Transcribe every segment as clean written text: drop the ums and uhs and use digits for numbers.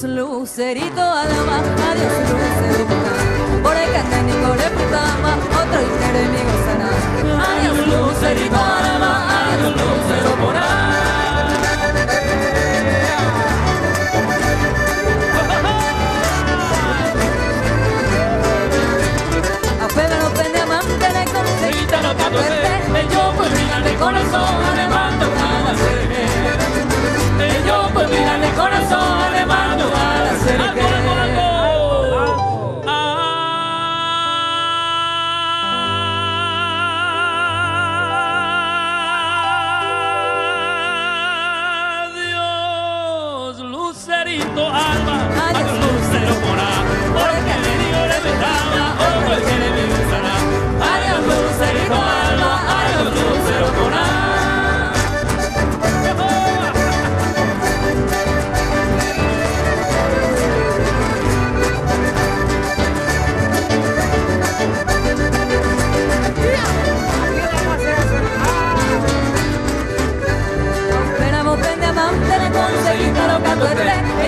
Lucerito alma, adiós lucerito por el que técnico le putaba, otro dinero y mi gozará. Adiós lucerito alma, adiós lucero por ahí. A Febe no pende a mantener con seguita no te acuerdes. Yo pues mira de corazón, le mando a la cerve. Yo pues mira de corazón, le mando a la cerve. Adiós, Lucerito alma, adiós lucero morá, porque le digo le metaba, o cualquiera me gustará. Adiós, Lucerito alma, adiós lucero morá.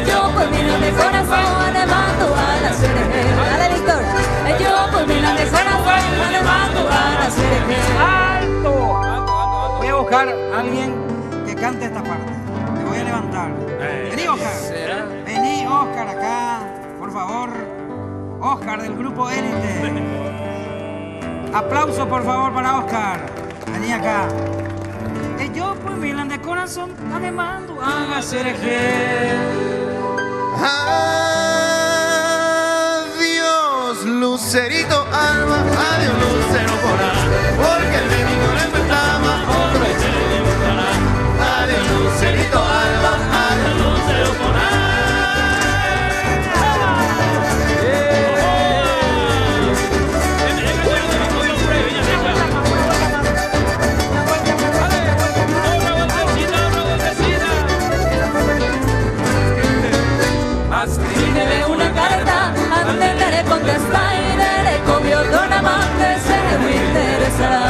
Yo pues mira de corazón le mando a la CRG. Dale, Víctor. Yo pues mira de corazón le mando a la CRG. ¡Alto! Voy a buscar a alguien que cante esta parte. Me voy a levantar. Vení, Oscar. Vení, Oscar, acá. Por favor. Oscar, del grupo Élite. Aplauso, por favor, para Oscar. Vení acá. Yo pues miran de corazón, le mando a CRG. Adiós, Lucerito alma, adiós, lucero porá, porque el enemigo le empezaba, otro eche le gustará. Adiós, Lucerito alma, adiós, lucero porá. Escríbele una carta, donde le contestar y le comió don amante, se le interesará.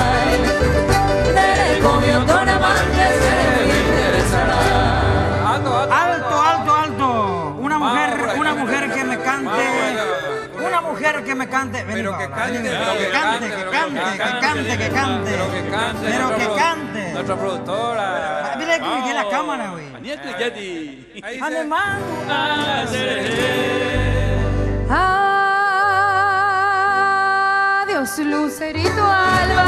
Le comió don amante, se le interesará. Alto, alto, alto. Una mujer que me cante. Una mujer que me cante. Vení, Pero que Paola, cante, vení, pero que cante, que cante. Pero que cante. Nuestra productora. Mira que me la cámara, güey. Además, adiós, Lucerito alba.